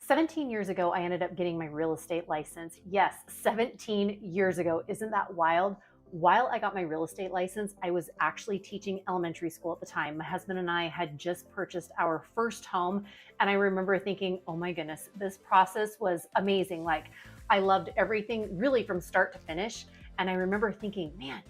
17 years ago, I ended up getting my real estate license. Yes, 17 years ago. Isn't that wild? While I got my real estate license, I was actually teaching elementary school at the time. My husband and I had just purchased our first home. And I remember thinking, oh my goodness, this process was amazing. Like, I loved everything really from start to finish. And I remember thinking, man,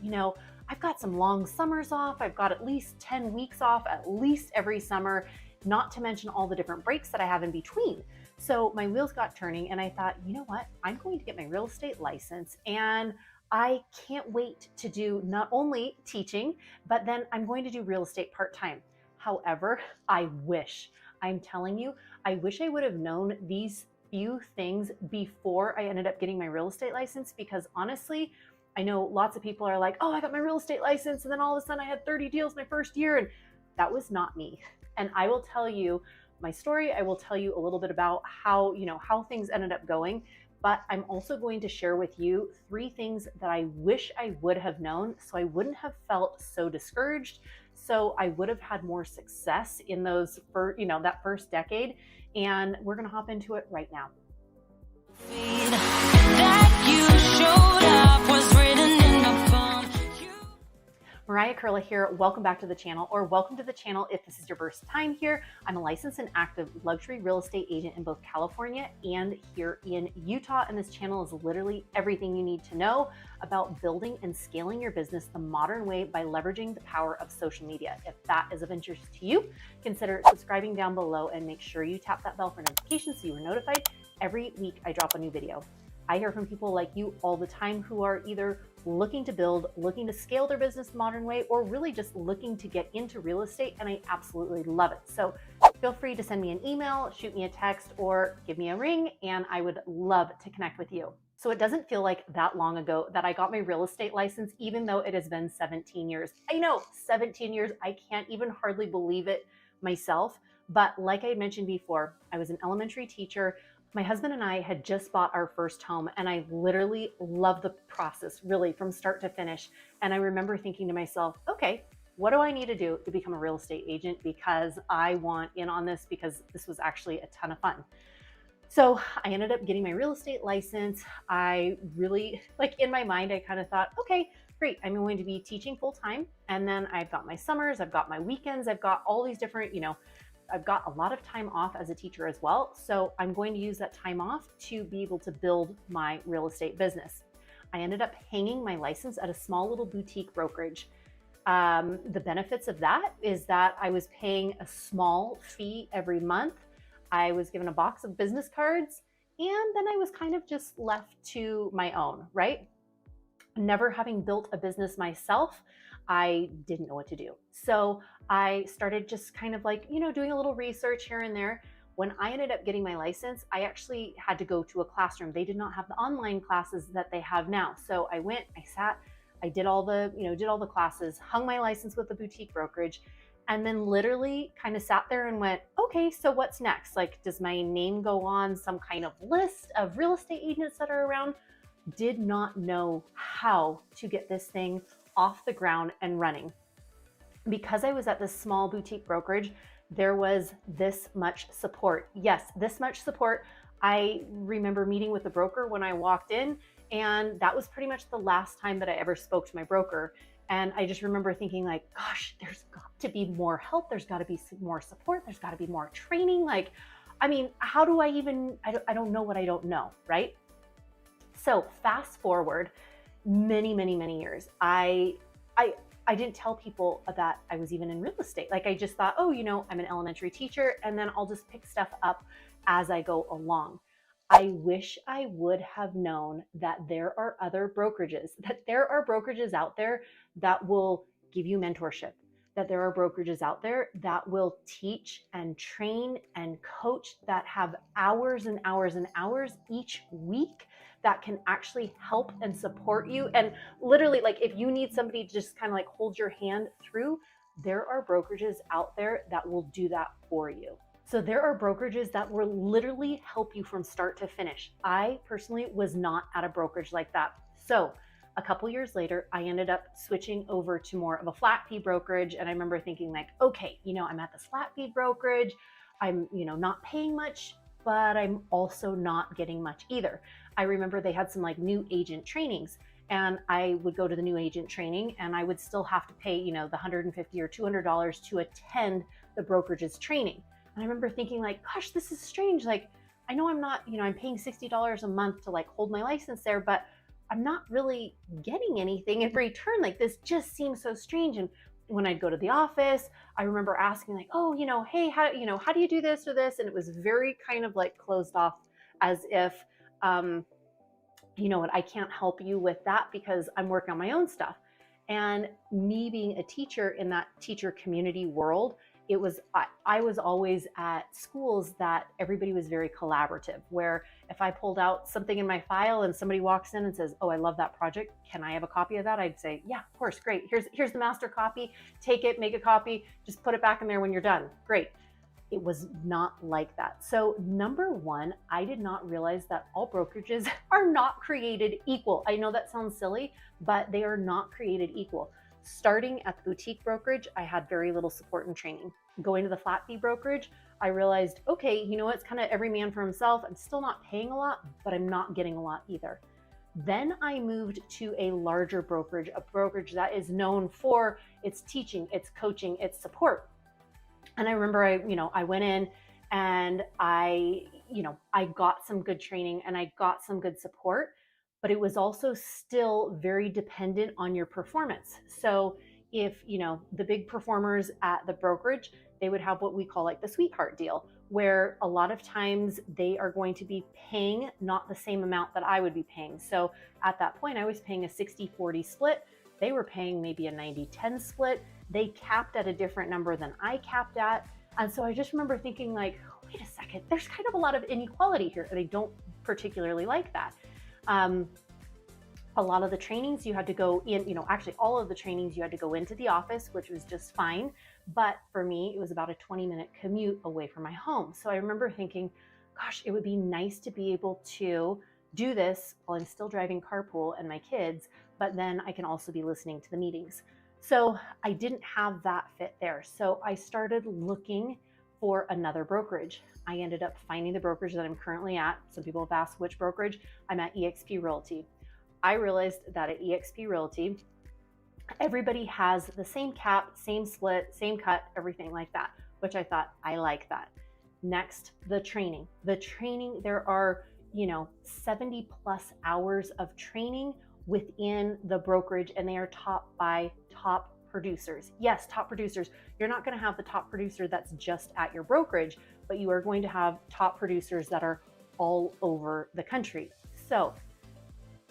I've got some long summers off. I've got at least 10 weeks off, at least every summer, not to mention all the different breaks that I have in between. So my wheels got turning and I thought, you know what? I'm going to get my real estate license and I can't wait to do not only teaching, but then I'm going to do real estate part-time. However, I'm telling you, I wish I would have known these few things before I ended up getting my real estate license, because honestly, I know lots of people are like, oh, I got my real estate license and then all of a sudden I had 30 deals my first year, and that was not me. And I will tell you my story. I will tell you a little bit about how things ended up going, but I'm also going to share with you 3 things that I wish I would have known so I wouldn't have felt so discouraged, so I would have had more success in that first decade. And we're going to hop into it right now. Mariah Curla here. Welcome back to the channel, or welcome to the channel if this is your first time here. I'm a licensed and active luxury real estate agent in both California and here in Utah, and this channel is literally everything you need to know about building and scaling your business the modern way by leveraging the power of social media. If that is of interest to you, consider subscribing down below and make sure you tap that bell for notifications so you are notified every week I drop a new video. I hear from people like you all the time who are either looking to build, looking to scale their business the modern way, or really just looking to get into real estate, and I absolutely love it. So feel free to send me an email, shoot me a text, or give me a ring, and I would love to connect with you. So it doesn't feel like that long ago that I got my real estate license, even though it has been 17 years. I know, 17 years, I can't even hardly believe it myself. But like I mentioned before, I was an elementary teacher. My husband and I had just bought our first home, and I literally loved the process, really from start to finish. And I remember thinking to myself, okay, what do I need to do to become a real estate agent? Because I want in on this, because this was actually a ton of fun. So I ended up getting my real estate license. I really, in my mind, I kind of thought, okay, great. I'm going to be teaching full time. And then I've got my summers, I've got my weekends, I've got all these different, I've got a lot of time off as a teacher as well. So I'm going to use that time off to be able to build my real estate business. I ended up hanging my license at a small little boutique brokerage. The benefits of that is that I was paying a small fee every month. I was given a box of business cards, and then I was kind of just left to my own, right? Never having built a business myself, I didn't know what to do. So I started just kind of doing a little research here and there. When I ended up getting my license, I actually had to go to a classroom. They did not have the online classes that they have now. So I went, I sat, I did all the classes, hung my license with the boutique brokerage, and then literally kind of sat there and went, okay, so what's next? Does my name go on some kind of list of real estate agents that are around? Did not know how to get this thing off the ground and running. Because I was at this small boutique brokerage, there was this much support. Yes, this much support. I remember meeting with the broker when I walked in, and that was pretty much the last time that I ever spoke to my broker. And I just remember thinking gosh, there's got to be more help. There's got to be more support. There's got to be more training. How do I even, I don't know what I don't know, right? So fast forward many, many, many years. I didn't tell people that I was even in real estate. I just thought, oh, I'm an elementary teacher, and then I'll just pick stuff up as I go along. I wish I would have known that there are other brokerages, that there are brokerages out there that will give you mentorship, that there are brokerages out there that will teach and train and coach, that have hours and hours and hours each week that can actually help and support you. And literally, if you need somebody to just kind of hold your hand through, there are brokerages out there that will do that for you. So there are brokerages that will literally help you from start to finish. I personally was not at a brokerage like that. So a couple years later, I ended up switching over to more of a flat fee brokerage. And I remember thinking okay, I'm at this flat fee brokerage. I'm, not paying much. but I'm also not getting much either. I remember they had some like new agent trainings, and I would go to the new agent training and I would still have to pay, the $150 or $200 to attend the brokerage's training. And I remember thinking like, gosh, this is strange. Like, I know I'm not, I'm paying $60 a month to like hold my license there, but I'm not really getting anything in return. Like, this just seems so strange. And when I'd go to the office, I remember asking like, oh, hey, how do you do this or this? And it was very kind of like closed off, as if, you know what, I can't help you with that because I'm working on my own stuff. And me being a teacher in that teacher community world, I was always at schools that everybody was very collaborative, where if I pulled out something in my file and somebody walks in and says, oh, I love that project, can I have a copy of that? I'd say, yeah, of course, great. Here's the master copy, take it, make a copy, just put it back in there when you're done. Great. It was not like that. So number one, I did not realize that all brokerages are not created equal. I know that sounds silly, but they are not created equal. Starting at the boutique brokerage, I had very little support and training. Going to the flat fee brokerage, I realized, okay, it's kind of every man for himself. I'm still not paying a lot, but I'm not getting a lot either. Then I moved to a larger brokerage, a brokerage that is known for its teaching, its coaching, its support. And I remember I went in and I got some good training and I got some good support, but it was also still very dependent on your performance. So if, the big performers at the brokerage, they would have what we call like the sweetheart deal, where a lot of times they are going to be paying not the same amount that I would be paying. So at that point, I was paying a 60-40 split. They were paying maybe a 90-10 split. They capped at a different number than I capped at. And so I just remember thinking like, wait a second, there's kind of a lot of inequality here. And I don't particularly like that. A lot of the trainings you had to go in, actually all of the trainings you had to go into the office, which was just fine. But for me, it was about a 20-minute commute away from my home. So I remember thinking, gosh, it would be nice to be able to do this while I'm still driving carpool and my kids, but then I can also be listening to the meetings. So I didn't have that fit there. So I started looking for another brokerage. I ended up finding the brokerage that I'm currently at. Some people have asked which brokerage. I'm at eXp Realty. I realized that at eXp Realty, everybody has the same cap, same split, same cut, everything like that, which I thought, I like that. Next, the training. There are, 70 plus hours of training within the brokerage, and they are taught by top producers. Yes, top producers. You're not going to have the top producer that's just at your brokerage, but you are going to have top producers that are all over the country. So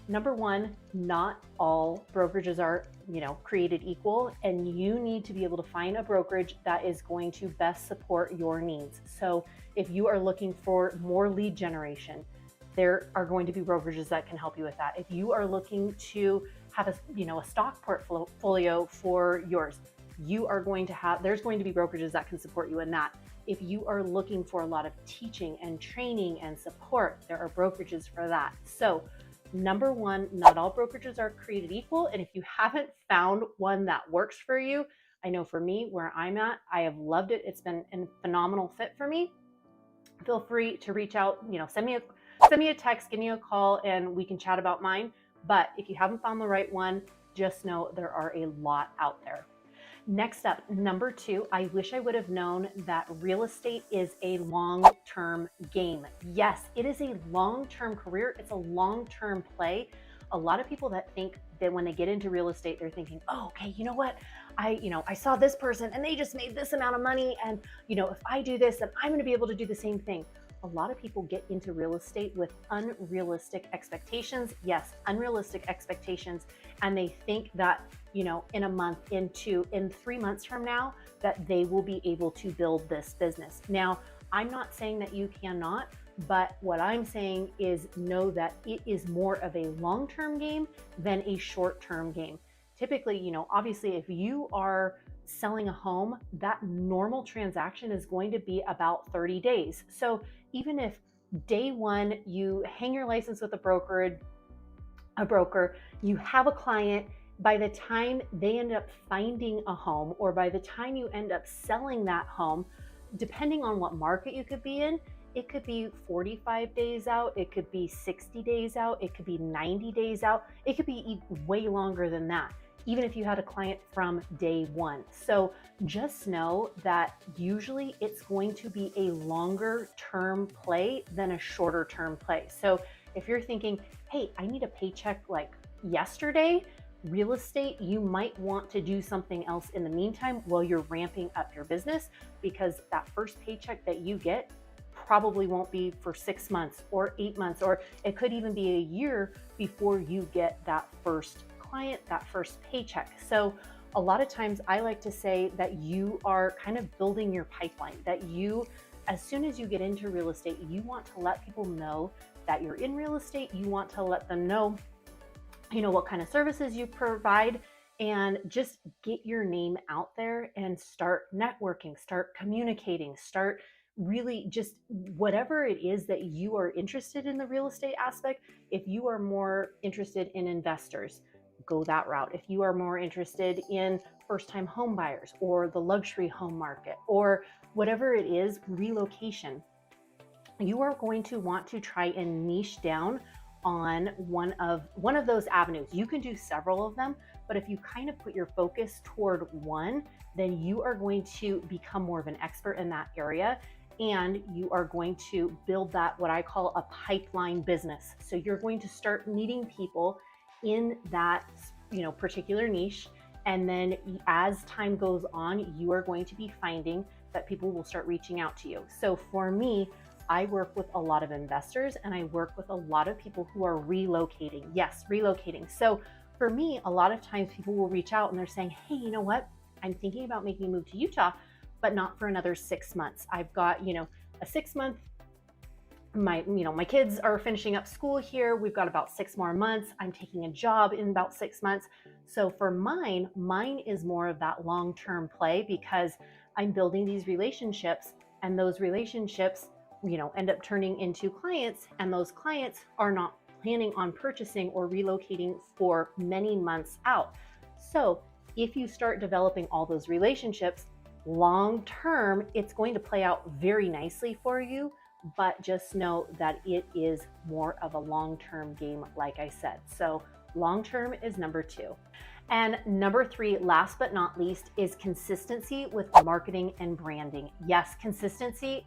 number one, not all brokerages are, created equal, and you need to be able to find a brokerage that is going to best support your needs. So if you are looking for more lead generation, there are going to be brokerages that can help you with that. If you are looking to have a stock portfolio for yours, there's going to be brokerages that can support you in that. If you are looking for a lot of teaching and training and support, there are brokerages for that. So number one, not all brokerages are created equal. And if you haven't found one that works for you, I know for me, where I'm at, I have loved it. It's been a phenomenal fit for me. Feel free to reach out, send me a text, give me a call, and we can chat about mine. But if you haven't found the right one, just know there are a lot out there. Next up, number two, I wish I would have known that real estate is a long-term game. Yes, it is a long-term career. It's a long-term play. A lot of people that think that when they get into real estate, they're thinking, oh, okay, you know what? I saw this person and they just made this amount of money. And, if I do this, then I'm going to be able to do the same thing. A lot of people get into real estate with unrealistic expectations. Yes, unrealistic expectations. And they think that, in a month, in 3 months from now, that they will be able to build this business. Now, I'm not saying that you cannot, but what I'm saying is know that it is more of a long-term game than a short-term game. Typically, obviously, if you are selling a home, that normal transaction is going to be about 30 days. So even if day one, you hang your license with a broker, you have a client, by the time they end up finding a home, or by the time you end up selling that home, depending on what market you could be in, it could be 45 days out, it could be 60 days out, it could be 90 days out, it could be way longer than that, even if you had a client from day one. So just know that usually it's going to be a longer term play than a shorter term play. So if you're thinking, hey, I need a paycheck like yesterday, real estate, you might want to do something else in the meantime while you're ramping up your business, because that first paycheck that you get probably won't be for 6 months or 8 months, or it could even be a year before you get that first client, that first paycheck. So a lot of times I like to say that you are kind of building your pipeline, that you, as soon as you get into real estate, you want to let people know that you're in real estate. You want to let them know, what kind of services you provide, and just get your name out there and start networking, start communicating, start really just whatever it is that you are interested in the real estate aspect. If you are more interested in investors, go that route. If you are more interested in first-time home buyers or the luxury home market or whatever it is, relocation, you are going to want to try and niche down on one of those avenues. You can do several of them, but if you kind of put your focus toward one, then you are going to become more of an expert in that area, and you are going to build that, what I call a pipeline business. So you're going to start meeting people in that, particular niche. And then as time goes on, you are going to be finding that people will start reaching out to you. So for me, I work with a lot of investors and I work with a lot of people who are relocating. Yes, relocating. So for me, a lot of times people will reach out and they're saying, hey, you know what? I'm thinking about making a move to Utah, but not for another 6 months. I've got, a 6 month, my kids are finishing up school here. We've got about 6 more months. I'm taking a job in about 6 months. So for mine is more of that long-term play, because I'm building these relationships, and those relationships end up turning into clients, and those clients are not planning on purchasing or relocating for many months out. So if you start developing all those relationships long term, it's going to play out very nicely for you, but just know that it is more of a long-term game, like I said. So long-term is number 2. And number 3, last but not least, is consistency with marketing and branding. Yes, consistency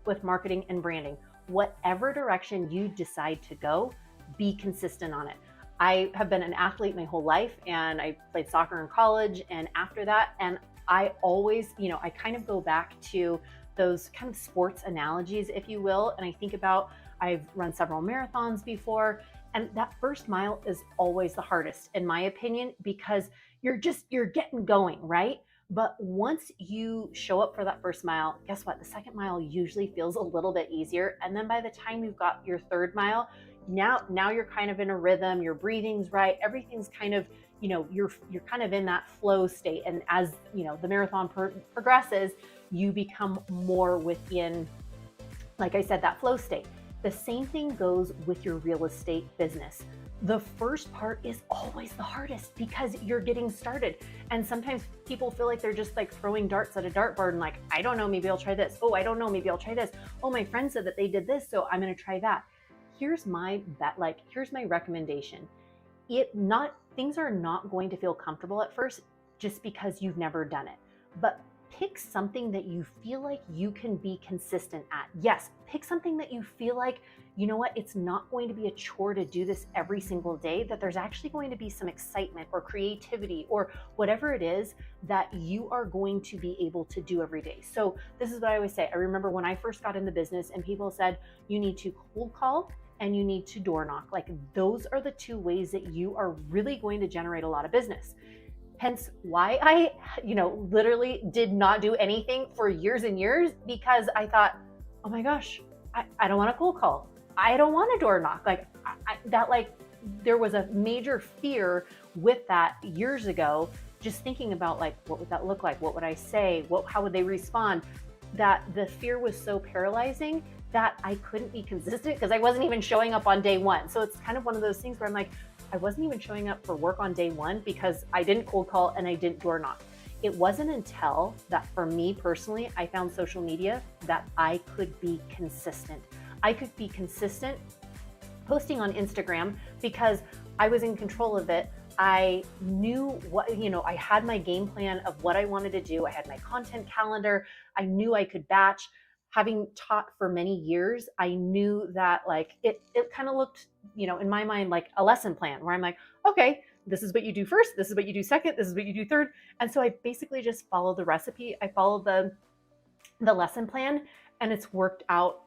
with marketing and branding. Whatever direction you decide to go, be consistent on it. I have been an athlete my whole life, and I played soccer in college and after that, and I always, I kind of go back to those kind of sports analogies, if you will, and I think about, I've run several marathons before, and that first mile is always the hardest, in my opinion, because you're getting going, right? But once you show up for that first mile, guess what? The second mile usually feels a little bit easier. And then by the time you've got your third mile, now you're kind of in a rhythm, your breathing's right, everything's kind of, you're kind of in that flow state. And as, the marathon progresses, you become more within, like I said, that flow state. The same thing goes with your real estate business. The first part is always the hardest because you're getting started. And sometimes people feel like they're just like throwing darts at a dartboard and like, I don't know, maybe I'll try this. Oh, I don't know, maybe I'll try this. Oh, my friend said that they did this, so I'm going to try that. Here's my recommendation. Things are not going to feel comfortable at first just because you've never done it. But pick something that you feel like you can be consistent at. Yes, pick something that you feel like, it's not going to be a chore to do this every single day, that there's actually going to be some excitement or creativity or whatever it is that you are going to be able to do every day. So this is what I always say. I remember when I first got in the business and people said, you need to cold call and you need to door knock. Like, those are the 2 ways that you are really going to generate a lot of business. Hence why I, literally did not do anything for years and years, because I thought, oh my gosh, I don't want to cold call. I don't want to door knock. There was a major fear with that years ago, just thinking about like, what would that look like? What would I say? How would they respond? That the fear was so paralyzing that I couldn't be consistent because I wasn't even showing up on day 1. So it's kind of one of those things where I'm like, I wasn't even showing up for work on day 1 because I didn't cold call and I didn't door knock. It wasn't until that for me personally, I found social media that I could be consistent. I could be consistent posting on Instagram because I was in control of it. I knew what, I had my game plan of what I wanted to do. I had my content calendar. I knew I could batch. Having taught for many years, I knew that like it kind of looked, in my mind, like a lesson plan where I'm like, okay, this is what you do first. This is what you do second. This is what you do third. And so I basically just followed the recipe. I followed the lesson plan, and it's worked out,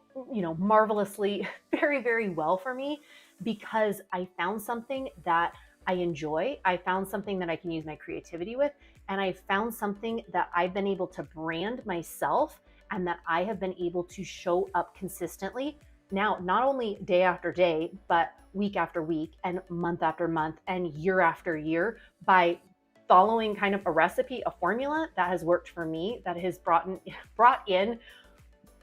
marvelously, very, very well for me because I found something that I enjoy. I found something that I can use my creativity with, and I found something that I've been able to brand myself and that I have been able to show up consistently. Now, not only day after day, but week after week and month after month and year after year by following kind of a recipe, a formula that has worked for me, that has brought in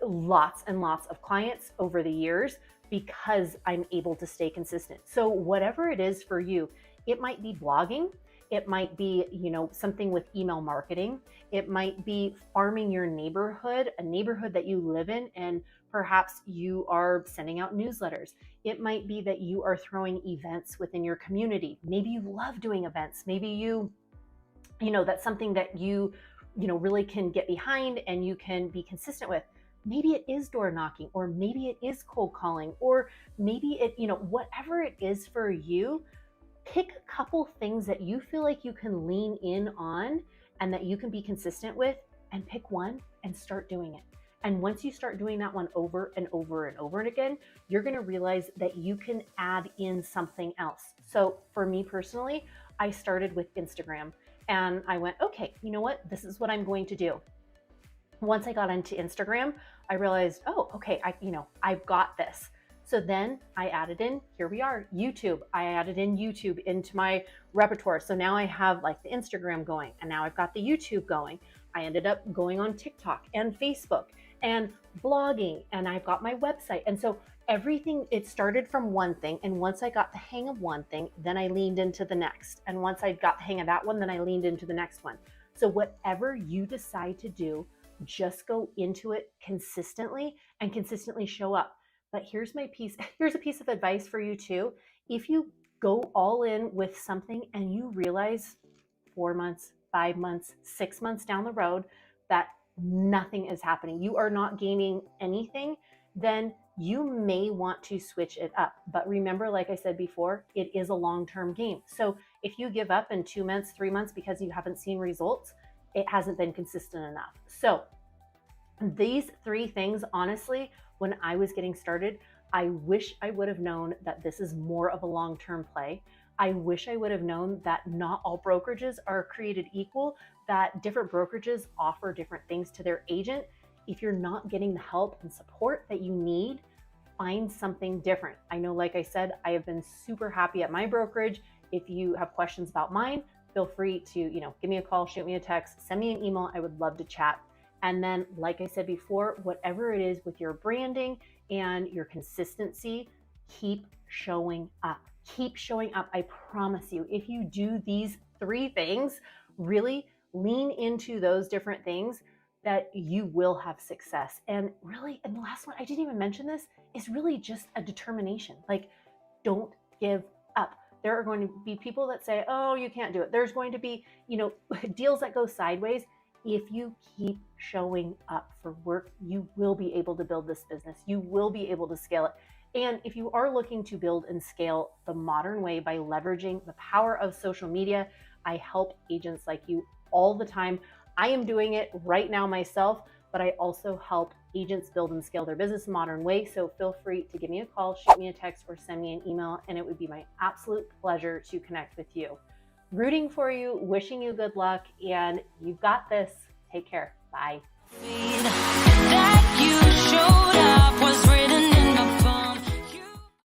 lots and lots of clients over the years because I'm able to stay consistent. So whatever it is for you, it might be blogging, it might be, something with email marketing, it might be farming your neighborhood, a neighborhood that you live in, and perhaps you are sending out newsletters. It might be that you are throwing events within your community. Maybe you love doing events. Maybe that's something that you really can get behind and you can be consistent with. Maybe it is door knocking, or maybe it is cold calling, or maybe it, whatever it is for you, pick a couple things that you feel like you can lean in on and that you can be consistent with, and pick one and start doing it. And once you start doing that one over and over and over and again, you're going to realize that you can add in something else. So for me personally, I started with Instagram and I went, okay, you know what? This is what I'm going to do. Once I got into Instagram, I realized, oh, okay, I've got this. So then I added in, here we are, YouTube. I added in YouTube into my repertoire. So now I have like the Instagram going, and now I've got the YouTube going. I ended up going on TikTok and Facebook and blogging, and I've got my website. And so everything, it started from one thing. And once I got the hang of one thing, then I leaned into the next. And once I got the hang of that one, then I leaned into the next one. So whatever you decide to do, just go into it consistently and consistently show up. But here's a piece of advice for you too. If you go all in with something and you realize 4 months, 5 months, 6 months down the road that nothing is happening, you are not gaining anything, then you may want to switch it up. But remember, like I said before, it is a long-term game. So if you give up in 2 months, 3 months because you haven't seen results, it hasn't been consistent enough. So these 3 things, honestly, when I was getting started, I wish I would have known that this is more of a long-term play. I wish I would have known that not all brokerages are created equal, that different brokerages offer different things to their agent. If you're not getting the help and support that you need, find something different. I know, like I said, I have been super happy at my brokerage. If you have questions about mine, feel free to, give me a call, shoot me a text, send me an email. I would love to chat. And then, like I said before, whatever it is with your branding and your consistency, keep showing up. Keep showing up. I promise you, if you do these 3 things, really lean into those different things, that you will have success. And really, and the last one, I didn't even mention this, is really just a determination. Like, don't give up. There are going to be people that say, oh, you can't do it. There's going to be, deals that go sideways. If you keep showing up for work, you will be able to build this business. You will be able to scale it. And if you are looking to build and scale the modern way by leveraging the power of social media, I help agents like you all the time. I am doing it right now myself, but I also help agents build and scale their business the modern way. So feel free to give me a call, shoot me a text, or send me an email, and it would be my absolute pleasure to connect with you. Rooting for you, wishing you good luck, and you've got this. Take care. Bye.